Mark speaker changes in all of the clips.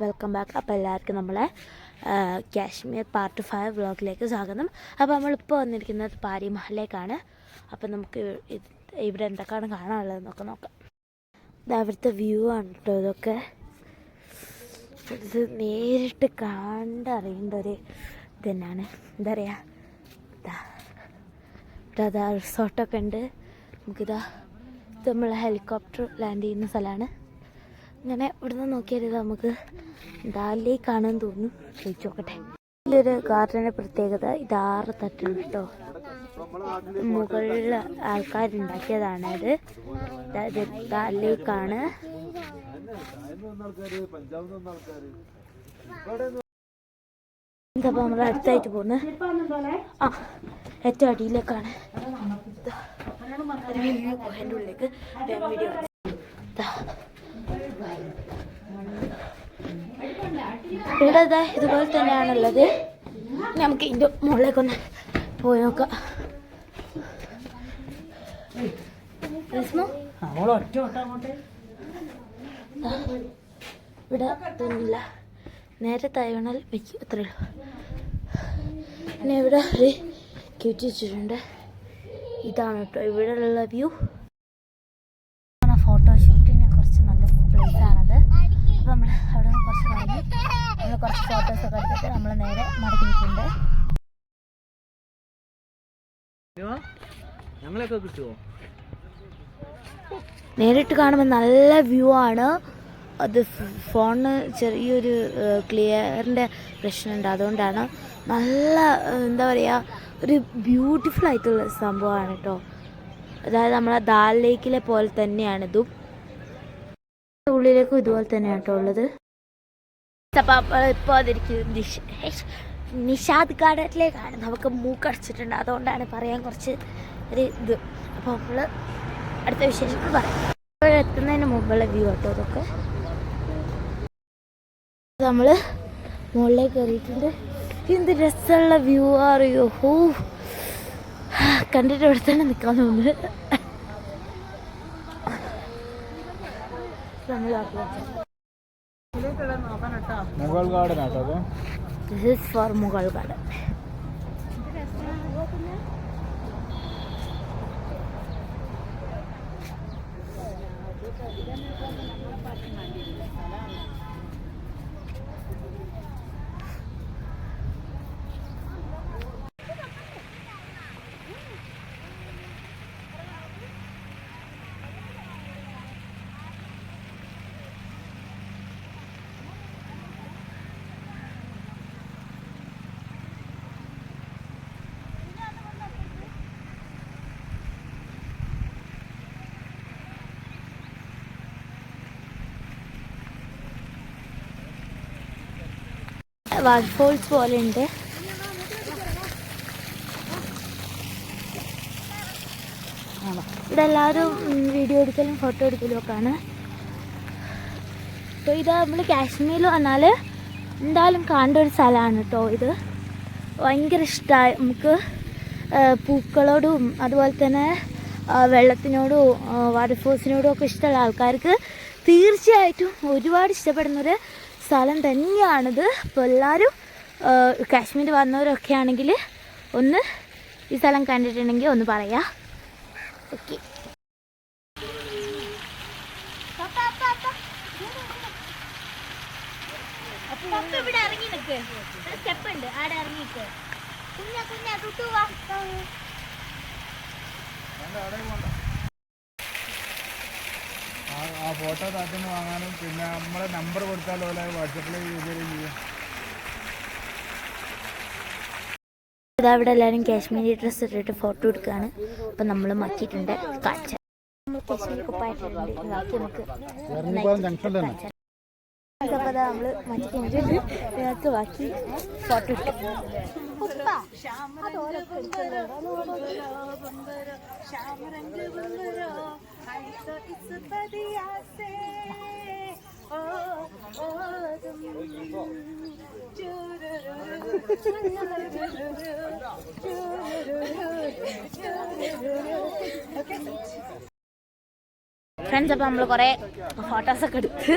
Speaker 1: Welcome back. അപ്പോൾ എല്ലാവർക്കും നമ്മളെ കാശ്മീർ പാർട്ട് 5 വ്ളോഗിലേക്ക് സ്വാഗതം. അപ്പോൾ നമ്മളിപ്പോൾ വന്നിരിക്കുന്നത് പാരി മഹലിലേക്കാണ്. അപ്പോൾ നമുക്ക് ഇവിടെ എന്തൊക്കെയാണ് കാണാനുള്ളതെന്നൊക്കെ നോക്കാം. ഇത് അവിടുത്തെ വ്യൂ ആണ് കേട്ടോ. ഇതൊക്കെ ഇത് നേരിട്ട് കണ്ടറിയേണ്ട ഒരു ഇത് തന്നെയാണ്. എന്താ പറയുക, ഇതാ റിസോർട്ടൊക്കെ ഉണ്ട്. നമുക്കിതാ ഇത് നമ്മൾ ഹെലികോപ്റ്റർ ലാൻഡ് ചെയ്യുന്ന സ്ഥലമാണ്. ഇങ്ങനെ ഇവിടുന്ന് നോക്കിയാൽ നമുക്ക് ഡാലിലേക്കാണെന്ന് തോന്നുന്നു. ചോദിച്ചു നോക്കട്ടെ. ഇതിലൊരു ഗാർഡൻ്റെ പ്രത്യേകത ഇത് 6 തട്ടുണ്ട് കേട്ടോ. മുകളിൽ ആൾക്കാരുണ്ടാക്കിയതാണ്. ഇത് ഡാലിലേക്കാണ്. എന്താ നമ്മൾ അടുത്തായിട്ട് പോകുന്നത് ഏറ്റവും അടിയിലേക്കാണ്. എൻ്റെ ഉള്ളിലേക്ക് വീഡിയോ ഇവിടെ ഇതുപോലെ തന്നെയാണുള്ളത്. നമുക്ക് ഇതിൻ്റെ മുകളിലേക്കൊന്ന് പോയി നോക്കാം. ഇവിടെ ഇതൊന്നുമില്ല, നേരെ തായ്വണൽ വയ്ക്കും, അത്രയേ ഉള്ളൂ. പിന്നെ ഇവിടെ ഒരു ക്യൂറ്റി വെച്ചിട്ടുണ്ട്. ഇതാണ് കേട്ടോ ഇവിടെയുള്ള വ്യൂ. ഫോട്ടോഷൂട്ടിനെ കുറച്ച് നല്ല പ്ലേസാണത്. അപ്പോൾ നമ്മൾ അവിടെ നിന്ന് കുറച്ച് കഴിഞ്ഞ് നമ്മൾ കുറച്ച് ഫോട്ടോസൊക്കെ എടുത്തിട്ട് നമ്മൾ നേരെ മടങ്ങിയിട്ടുണ്ട്. നേരിട്ട് കാണുമ്പോൾ നല്ല വ്യൂ ആണ്. അത് ഫോണിന് ചെറിയൊരു ക്ലിയറിൻ്റെ പ്രശ്നമുണ്ട്, അതുകൊണ്ടാണ്. നല്ല എന്താ പറയുക, ഒരു ബ്യൂട്ടിഫുൾ ആയിട്ടുള്ള സംഭവമാണ് കേട്ടോ. അതായത് നമ്മളെ ദാൽ ലേക്കിലെ പോലെ തന്നെയാണിതും. ഉള്ളിലേക്കും ഇതുപോലെ തന്നെയാണ് കേട്ടോ ഉള്ളത്. അപ്പോൾ ഇപ്പോൾ അതിരിക്കുന്നത് നിഷാദ് ഗാർഡനിലേക്കാണ്. നമുക്ക് മൂക്കടച്ചിട്ടുണ്ട്, അതുകൊണ്ടാണ് പറയാൻ കുറച്ച് ഒരു ഇത്. അപ്പോൾ നമ്മൾ അടുത്ത വിശേഷങ്ങൾ പറയാം. ഇപ്പോൾ എത്തുന്നതിന് മുമ്പുള്ള വ്യൂ കേട്ടോ ഇതൊക്കെ. നമ്മൾ മുകളിലേക്ക് കയറിയിട്ടുണ്ട്. എന്ത് രസമുള്ള വ്യൂ അറിയോ. കണ്ടിട്ട് ഇവിടെ തന്നെ നിൽക്കാൻ തോന്നുന്നു.
Speaker 2: മുഗൾ ഗാർഡൻ ആട്ടോ.
Speaker 1: This is for Mughal garden. Waterfalls പോലെ ഉണ്ട്. ഇവിടെ എല്ലാവരും വീഡിയോ എടുക്കലും ഫോട്ടോ എടുക്കലും ഒക്കെയാണ്. അപ്പോൾ ഇത് നമ്മൾ കാശ്മീരിൽ വന്നാൽ എന്തായാലും കാണേണ്ട ഒരു സ്ഥലമാണ് കേട്ടോ. ഇത് ഭയങ്കര ഇഷ്ടമായി നമുക്ക്. പൂക്കളോടും അതുപോലെ തന്നെ വെള്ളത്തിനോടും വാട്ടർഫോൾസിനോടും ഒക്കെ ഇഷ്ടമുള്ള ആൾക്കാർക്ക് തീർച്ചയായിട്ടും ഒരുപാട് ഇഷ്ടപ്പെടുന്നൊരു സ്ഥലം തന്നെയാണിത്. അപ്പോൾ എല്ലാവരും കാശ്മീർ വന്നവരൊക്കെ ആണെങ്കിൽ ഒന്ന് ഈ സ്ഥലം കണ്ടിട്ടുണ്ടെങ്കിൽ ഒന്ന് പറയാം. ഓക്കെ, ഇവിടെ ഇറങ്ങി നിൽക്ക്. സ്റ്റെപ്പ് ഉണ്ട്, ആടെ ഇറങ്ങിയിട്ട്
Speaker 2: ആ ഫോട്ടോ താറ്റിന് വാങ്ങാനും പിന്നെ നമ്മളെ നമ്പർ കൊടുത്താൽ പോലെ വാട്സപ്പിൽ ചെയ്യാം.
Speaker 1: ഇവിടെ എല്ലാവരും കാശ്മീരി ഡ്രസ്സ് ഇട്ടിട്ട് ഫോട്ടോ എടുക്കുകയാണ്. അപ്പം നമ്മൾ മാറ്റിയിട്ടുണ്ട്. കാഴ്ച നമ്മൾ കാശ്മീരി കുപ്പായിട്ടുണ്ട്. അപ്പോൾ നമ്മൾ മാറ്റി കഴിഞ്ഞിട്ട് ഞങ്ങൾക്ക് ബാക്കി ഫോട്ടോ എടുക്കും. ഫ്രണ്ട്സ്. അപ്പോൾ നമ്മൾ കുറേ ഫോട്ടോസൊക്കെ എടുത്ത്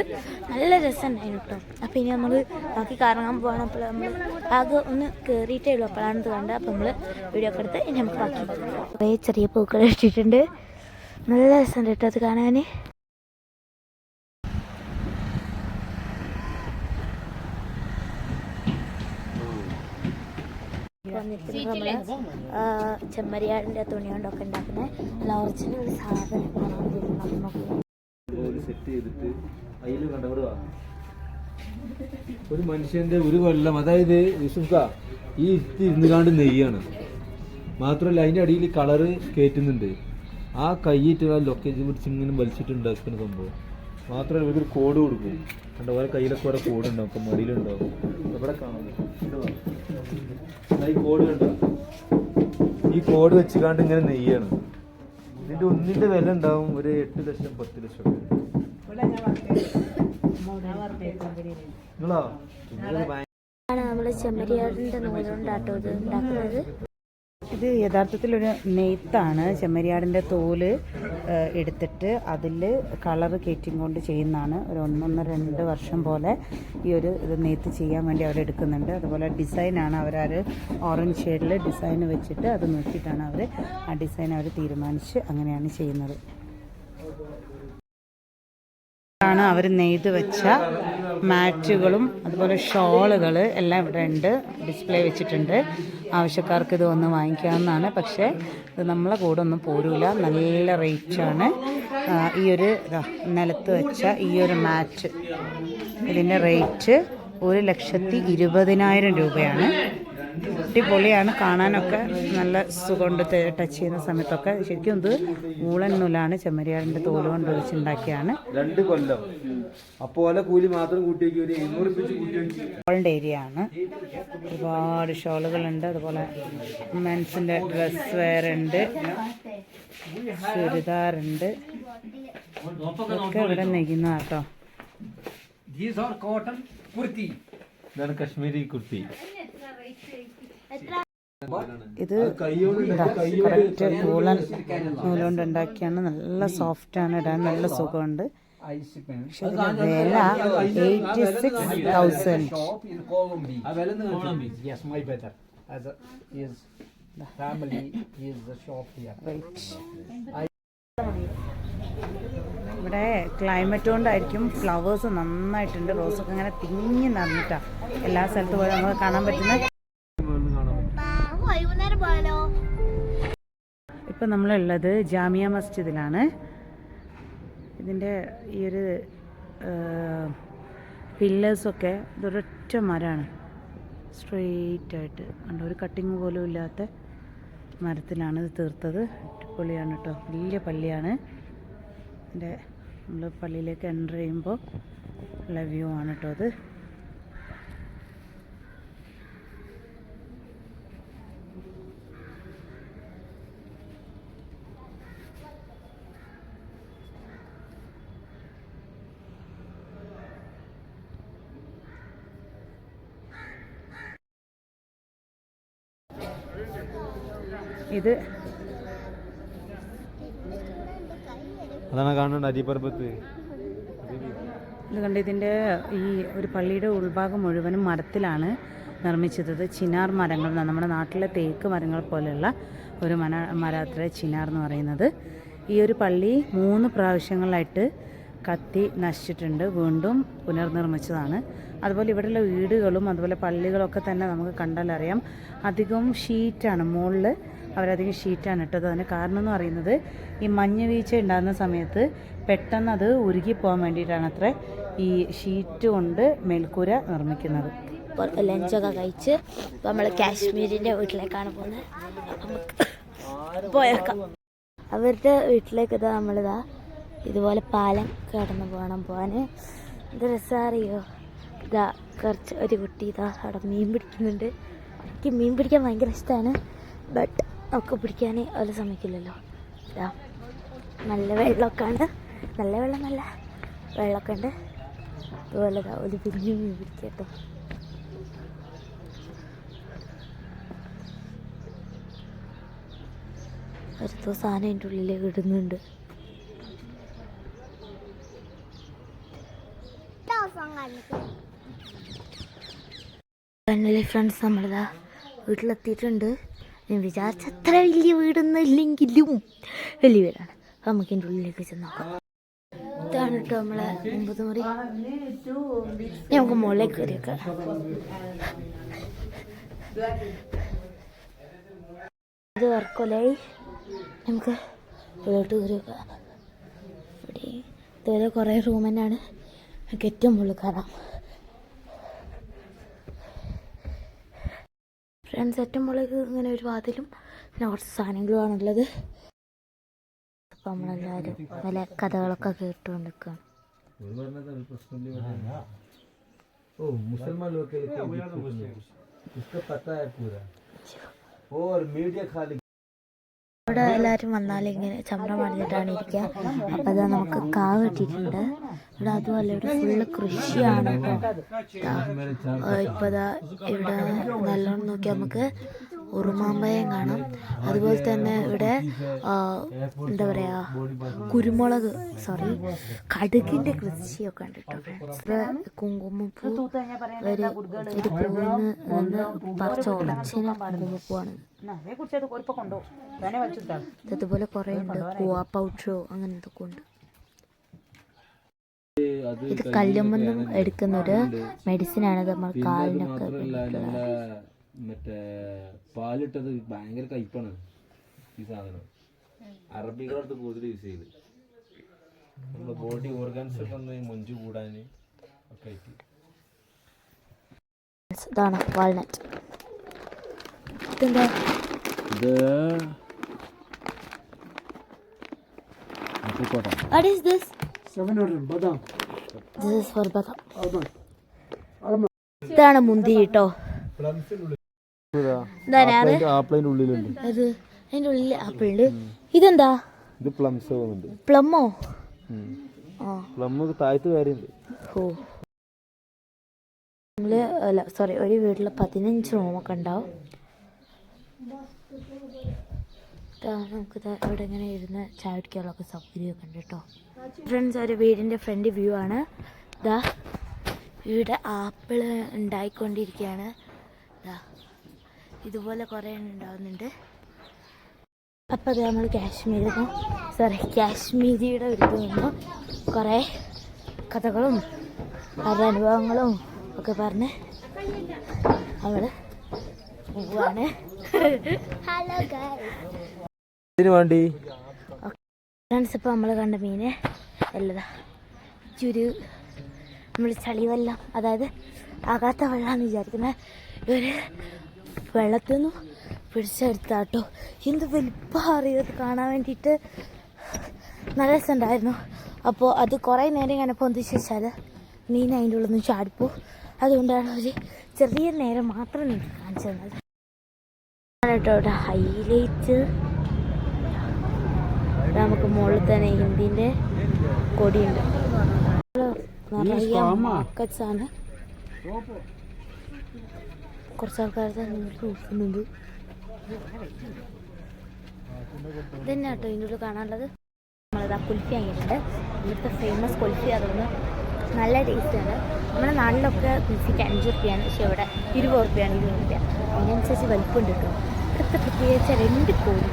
Speaker 1: നല്ല രസമുണ്ടായിരുന്നു കേട്ടോ. അപ്പോൾ ഇനി നമ്മൾ ബാക്കി കറങ്ങാൻ പോകണം. അപ്പോൾ നമ്മൾ ആകെ ഒന്ന് കയറിയിട്ടേ ഉള്ളൂ, അപ്പോഴാണ് ഇത് കണ്ടത്. അപ്പോൾ നമ്മൾ വീഡിയോ ഒക്കെ എടുത്ത് ഇനി നമുക്ക് ബാക്കി കുറേ ചെറിയ പൂക്കൾ ഇട്ടിട്ടുണ്ട്. നല്ല രസമുണ്ട് കേട്ടോ അത് കാണാൻ. വന്നിരിക്കുന്നത് നമ്മൾ ചെമ്മരിയാടിൻ്റെ തുണി കൊണ്ടൊക്കെ ഉണ്ടാക്കുന്ന നല്ല ഒറിജിനൽ സാധനം.
Speaker 3: സെറ്റ് ചെയ്തിട്ട് അതിൽ കണ്ടവരുവാ ഒരു മനുഷ്യന്റെ ഒരു കൊല്ലം, അതായത് യൂസുഫ ഈ ഇത്തി ഇരുന്നുകാണ്ട് നെയ്യാണ്. മാത്രമല്ല അതിൻ്റെ അടിയിൽ കളറ് കയറ്റുന്നുണ്ട്. ആ കൈയിട്ട് ആ ലൊക്കേഷൻ പിടിച്ച് ഇങ്ങനെ വലിച്ചിട്ടുണ്ടാക്കുന്ന സംഭവം. മാത്രമല്ല ഇവർക്ക് കോഡ് കൊടുക്കും. കണ്ടോ ഓരോ കയ്യിലൊക്കെ ഓരോ കോഡ് ഉണ്ടാവും. ഇപ്പം മടിയിലുണ്ടാവും. ഇവിടെ കാണാം ഈ കോഡ് കണ്ടോ. ഈ കോഡ് വെച്ചുകാണ്ട് ഇങ്ങനെ നെയ്യാണ്. ഇതിൻ്റെ ഒന്നിൻ്റെ വില ഉണ്ടാവും ഒരു 8 ലക്ഷം 10 ലക്ഷം ഒക്കെ. നിങ്ങളോ
Speaker 1: നമ്മൾ ചെമ്മരിയാടിൻ്റെ നൂലുകൊണ്ടാട്ടോ ഇത് ഉണ്ടാക്കുന്നത്.
Speaker 4: ഇത് യഥാർത്ഥത്തിലൊരു നെയ്ത്താണ്. ചെമ്മരിയാടിൻ്റെ തോല് എടുത്തിട്ട് അതിൽ കളറ് കയറ്റിയും കൊണ്ട് ചെയ്യുന്നതാണ്. ഒരു 1-2 വർഷം പോലെ ഈ ഒരു ഇത് നെയ്ത്ത് ചെയ്യാൻ വേണ്ടി അവർ എടുക്കുന്നുണ്ട്. അതുപോലെ ഡിസൈനാണ് അവർ ഓറഞ്ച് ഷെയ്ഡിൽ ഡിസൈൻ വെച്ചിട്ട് അത് നോക്കിയിട്ടാണ് അവർ ആ ഡിസൈൻ അവർ തീരുമാനിച്ച് അങ്ങനെയാണ് ചെയ്യുന്നത്. ാണ് അവർ നെയ്ത് വെച്ച മാറ്റുകളും അതുപോലെ ഷോളുകൾ എല്ലാം ഇവിടെ ഉണ്ട്, ഡിസ്പ്ലേ വെച്ചിട്ടുണ്ട്. ആവശ്യക്കാർക്ക് ഇത് വന്ന് വാങ്ങിക്കാവുന്നതാണ്. പക്ഷേ ഇത് നമ്മളെ കൂടെ ഒന്നും പോരൂല, നല്ല റേറ്റാണ്. ഈ ഒരു നിലത്ത് വെച്ച ഈ ഒരു മാറ്റ് ഇതിൻ്റെ റേറ്റ് 1,20,000 രൂപയാണ്. അടിപൊളിയാണ് കാണാനൊക്കെ, നല്ല സുഖമുണ്ട് ടച്ച് ചെയ്യുന്ന സമയത്തൊക്കെ. ശരിക്കും ഇത് ഊളൻ നൂലാണ്, ചെമ്മരിയാടിൻ്റെ തോല് കൊണ്ട് ഒഴിച്ചുണ്ടാക്കിയാണ്.
Speaker 3: 2 കൊല്ലം അപ്പോലെ കൂലി മാത്രം കൂട്ടി ഒരു 700 കൂട്ടി.
Speaker 4: ഷോളിൻ്റെ ഏരിയ ആണ്. ഒരുപാട് ഷോളുകളുണ്ട്. അതുപോലെ മെൻസിൻ്റെ ഡ്രസ് വെയർ ഉണ്ട്, ചുരിദാറുണ്ട്. ഒക്കെ ഇവിടെ നെയ്യുന്ന കേട്ടോ.
Speaker 3: ഇതാണ് കശ്മീരി കുർത്തി.
Speaker 4: ഇത് കറക്റ്റ് ഊളൻ നൂലുകൊണ്ട് ഉണ്ടാക്കിയാണ്. നല്ല സോഫ്റ്റാണ്, ഇടാൻ നല്ല സുഖമുണ്ട്. പക്ഷെ ഇതിന്റെ വില 86,000. ഇവിടെ ക്ലൈമറ്റ് കൊണ്ടായിരിക്കും ഫ്ലവേഴ്സ് നന്നായിട്ടുണ്ട്. റോസൊക്കെ ഇങ്ങനെ തിങ്ങി നിറഞ്ഞിട്ടാണ് എല്ലാ സ്ഥലത്തും പോയി നമുക്ക് കാണാൻ പറ്റുന്നത്. ഇപ്പം നമ്മളുള്ളത് ജാമിയ മസ്ജിദിലാണ്. ഇതിൻ്റെ ഈ ഒരു പില്ലേഴ്സൊക്കെ ഇതൊരൊറ്റ മരമാണ്, സ്ട്രെയിറ്റായിട്ട് കണ്ടോ, ഒരു കട്ടിങ് പോലും ഇല്ലാത്ത മരത്തിലാണ് ഇത് തീർത്തത്. അടിപൊളിയാണ് കേട്ടോ, വലിയ പള്ളിയാണ്. ഇതിൻ്റെ നമ്മൾ പള്ളിയിലേക്ക് എൻ്റർ ചെയ്യുമ്പോൾ ഉള്ള വ്യൂ ആണ് കേട്ടോ അത്. ഇത്
Speaker 3: അതാണ് കാണുന്നുണ്ട് അരിപ്പർബത്ത്.
Speaker 4: ഇത് കണ്ട് ഇതിൻ്റെ ഈ ഒരു പള്ളിയുടെ ഉൾഭാഗം മുഴുവനും മരത്തിലാണ് നിർമ്മിച്ചത്. ചിനാർ മരങ്ങൾ, നമ്മുടെ നാട്ടിലെ തേക്ക് മരങ്ങൾ പോലെയുള്ള ഒരു മരത്തിലെ ചിനാർ എന്ന് പറയുന്നത്. ഈ ഒരു പള്ളി 3 പ്രാവശ്യങ്ങളായിട്ട് കത്തി നശിച്ചിട്ടുണ്ട്, വീണ്ടും പുനർനിർമ്മിച്ചതാണ്. അതുപോലെ ഇവിടെയുള്ള വീടുകളും അതുപോലെ പള്ളികളൊക്കെ തന്നെ നമുക്ക് കണ്ടാലറിയാം അധികവും ഷീറ്റാണ്. മുകളിൽ അവരധികം ഷീറ്റാണ് ഇട്ടത്. അതിന് കാരണം എന്ന് പറയുന്നത് ഈ മഞ്ഞ് വീഴ്ച ഉണ്ടാകുന്ന സമയത്ത് പെട്ടെന്ന് അത് ഉരുകിപ്പോകാൻ വേണ്ടിയിട്ടാണ് അത്ര ഈ ഷീറ്റ് കൊണ്ട് മേൽക്കൂര നിർമ്മിക്കുന്നത്.
Speaker 1: ലഞ്ചൊക്കെ കഴിച്ച് നമ്മൾ കാശ്മീരിൻ്റെ വീട്ടിലേക്കാണ് പോകുന്നത്. നമുക്ക് പോയേക്കാം. അവരുടെ വീട്ടിലേക്ക് ഇതാ നമ്മളിതാ ഇതുപോലെ പാലം കടന്ന് പോകാൻ. ഇത് രസമറിയോ, ഇതാ കുറച്ച് ഒരു കുട്ടി ഇതാ അവിടെ മീൻ പിടിക്കുന്നുണ്ട്. എനിക്ക് മീൻ പിടിക്കാൻ ഭയങ്കര ഇഷ്ടമാണ്, ബട്ട് ഒക്കെ പിടിക്കാൻ അവരെ സമ്മതിക്കില്ലല്ലോ. ഇതാ നല്ല വെള്ളമൊക്കെയാണ്, നല്ല വെള്ളം നല്ല വെള്ളമൊക്കെ ഉണ്ട്. അതുപോലെ ഇതാ ഒരു പിരിഞ്ഞ് മീൻ പിടിക്കുക കേട്ടോ. അടുത്ത സാധനം അതിൻ്റെ ഉള്ളിലേക്ക് ഇടുന്നുണ്ട്. ഫൈനലി ഫ്രണ്ട്സ് നമ്മളിതാ വീട്ടിലെത്തിയിട്ടുണ്ട്. ഞാൻ വിചാരിച്ച അത്ര വലിയ വീടൊന്നും ഇല്ലെങ്കിലും വലിയ വീടാണ്. നമുക്ക് എൻ്റെ ഉള്ളിലേക്ക് ചെന്ന് നോക്കാം. ഇതാണ് കേട്ടോ നമ്മളെ 9 മുറി. നമുക്ക് മുകളിലേക്ക് കയറിയൊക്കെ. ഇത് വർക്കോലായി. നമുക്ക് ഉള്ളോട്ട് കയറിയൊക്കെ. ഇവിടെ ഇതുപോലെ കുറേ റൂം തന്നെയാണ്. നമുക്ക് ഏറ്റവും മുകളിൽ കയറാം. ഫ്രണ്ട്സ് ഏറ്റവും മുകളിലേക്ക് ഇങ്ങനെ ഒരു വാതിലും പിന്നെ കുറച്ച് സാധനങ്ങളുമാണുള്ളത്. അപ്പം നമ്മളെല്ലാവരും നല്ല കഥകളൊക്കെ കേട്ടുകൊണ്ട് നിൽക്കുകയാണ്. ഇവിടെ എല്ലാവരും വന്നാൽ ഇങ്ങനെ ചമ്രം പണിഞ്ഞിട്ടാണ് ഇരിക്കുക. അപ്പം അതാ നമുക്ക് കാവ് കിട്ടിയിട്ടുണ്ട്. ഇവിടെ അതുമല്ല ഇവിടെ ഫുള്ള് കൃഷിയാണ് കേട്ടോ. ഇപ്പം ഇതാ ഇവിടെ നല്ലോണം നോക്കിയാൽ നമുക്ക് ഉറുമാമ്പയം കാണാം. അതുപോലെ തന്നെ ഇവിടെ എന്താ പറയുക കടുകിൻ്റെ കൃഷിയൊക്കെ ഉണ്ട് കേട്ടോ ഫ്രണ്ട്സ്. ഇവിടെ കുങ്കുമപ്പൂ ഒരു ഇത് പൂവിന് നിന്ന് പറിച്ച ഉറച്ചിന് കുങ്കുമപ്പൂവാണ്. അതുപോലെ കുറേ ഉണ്ട്. പൂവാ പൗഡറോ അങ്ങനെ എന്തൊക്കെ ഉണ്ട്. ഇത് കല്ലുമെന്നും എടുക്കുന്ന ഒരു മെഡിസിനാണ്. നമ്മൾ കാലിനൊക്കെ
Speaker 3: മറ്റേ പാലിട്ടത് ഭയങ്കര കയ്പാണ് ഈ സാധനം. അറബികളടുത്ത് കൂടുതൽ യൂസ് ചെയ്ത് നമ്മുടെ ബോഡി ഓർഗൻസ് ഒക്കെ ഒന്ന് മൊഞ്ചു കൂടാൻ ഒക്കെ ആയിട്ട്.
Speaker 1: ഇതാണ് വാൾനട്ട്. ഇതെന്താ? What is this?
Speaker 2: 700 badam.
Speaker 1: This is for badam. ഇതാണ് മുന്തിരി കേട്ടോ.
Speaker 3: ആപ്പിളിന്റെ ഉള്ളിലുണ്ട്.
Speaker 1: അത് അതിന്റെ ഉള്ളിൽ ആപ്പിൾ ഉണ്ട്. ഇതെന്താ?
Speaker 3: ഇത് പ്ലംസ് തോന്നുന്നുണ്ട്.
Speaker 1: പ്ലമ്മോ?
Speaker 3: പ്ലം താഴത്ത് കാര്യമുണ്ട്. ഓ
Speaker 1: നമ്മള് അല്ല സോറി, ഒരു വീട്ടിൽ 15 റൂമൊക്കെ ഉണ്ടാവും. നമുക്ക് ഇവിടെ ഇങ്ങനെ ഇരുന്ന് ചായ കുടിക്കാനുള്ളൊക്കെ സൗകര്യമൊക്കെ ഉണ്ട് കേട്ടോ. ഫ്രണ്ട്സ് ഒരു വീടിൻ്റെ ഫ്രണ്ട് വ്യൂ ആണ്. ഇതാ ഇവിടെ ആപ്പിള് ഉണ്ടായിക്കൊണ്ടിരിക്കുകയാണ്. ഇതാ ഇതുപോലെ കുറേ ഉണ്ടാവുന്നുണ്ട്. അപ്പോൾ അത് നമ്മൾ കാശ്മീരിയുടെ ഒരു വന്നു കുറേ കഥകളും അവരുടെ അനുഭവങ്ങളും ഒക്കെ പറഞ്ഞ് നമ്മൾ പോവാണ്. ഹലോ
Speaker 3: വേണ്ടി
Speaker 1: ഫ്രണ്ട്സ് ഇപ്പോൾ നമ്മൾ കണ്ട മീന് അല്ലതാ ചുരു നമ്മൾ ചളിവെള്ളം, അതായത് ആകാത്ത വെള്ളമാണെന്ന് വിചാരിക്കുന്നത്. ഇവർ വെള്ളത്തിൽ നിന്ന് പിടിച്ചെടുത്താട്ടോ. എന്ത് വലിപ്പം അറിയത് കാണാൻ വേണ്ടിയിട്ട് നല്ല രസമുണ്ടായിരുന്നു. അപ്പോൾ അത് കുറേ നേരം ഇങ്ങനെ പൊന്തിച്ച് വെച്ചാൽ മീൻ അതിൻ്റെ ഉള്ളിൽ നിന്ന് ചാടിപ്പോ. അതുകൊണ്ടാണ് ഒരു ചെറിയ നേരം മാത്രം നിങ്ങൾക്ക് കാണിച്ചു തന്നത് കേട്ടോ. ഇവിടെ ഹൈലൈറ്റ് നമുക്ക് മുകളിൽ തന്നെ ഹിന്ദിൻ്റെ കൊടിയുണ്ട്. നിറയെ മാർക്കറ്റ്സാണ്. കുറച്ച് ആൾക്കാരുടെ നോക്കുന്നുണ്ട്. ഇതന്നെ കേട്ടോ ഇതിൻ്റെ ഉള്ളിൽ കാണാനുള്ളത്. നമ്മളിതാ കുൽഫി വാങ്ങിയിട്ടുണ്ട്. ഇവിടുത്തെ ഫേമസ് കുൽഫി. അതുകൊണ്ട് നല്ല ടേസ്റ്റാണ്. നമ്മുടെ നാട്ടിലൊക്കെ കുൽഫിക്ക് 5 റുപ്യാണ്, പക്ഷേ ഇവിടെ 20 റുപ്യാണ്. 20 റുപ്യ അതിനനുസരിച്ച് വലിപ്പമുണ്ട് കേട്ടോ. ഇവിടുത്തെ പ്രത്യേകിച്ച് 2 കോഴി.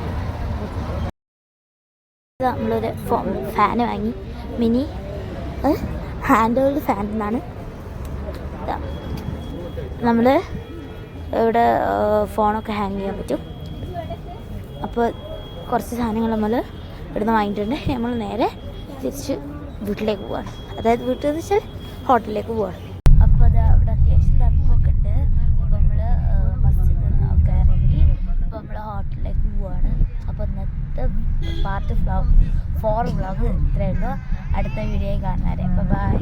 Speaker 1: നമ്മളൊരു ഫാന് വാങ്ങി, മിനി ഹാൻഡ് ഹോൾഡ് ഫാൻ എന്നാണ്. നമ്മൾ ഇവിടെ ഫോണൊക്കെ ഹാങ് ചെയ്യാൻ പറ്റും. അപ്പോൾ കുറച്ച് സാധനങ്ങൾ നമ്മൾ ഇവിടുന്ന് വാങ്ങിയിട്ടുണ്ട്. നമ്മൾ നേരെ തിരിച്ച് വീട്ടിലേക്ക് പോവാണ്. അതായത് വീട്ടിൽ എന്ന് വെച്ചാൽ ഹോട്ടലിലേക്ക് പോവാണ്. അപ്പോൾ അത് അവിടെ അത്യാവശ്യം തണുപ്പൊക്കെ ഉണ്ട്. അപ്പോൾ നമ്മൾ ബസ്സിൽ നിന്നൊക്കെ ഇറങ്ങി അപ്പോൾ നമ്മൾ ഹോട്ടലിലേക്ക് പോവാണ്. അപ്പോൾ ഇന്നത്തെ പാർട്ട് 4 വ്ളോഗ് ഇത്രയുള്ളൂ. അടുത്ത വീഡിയോയിൽ കാണുന്നവരെ ബൈ.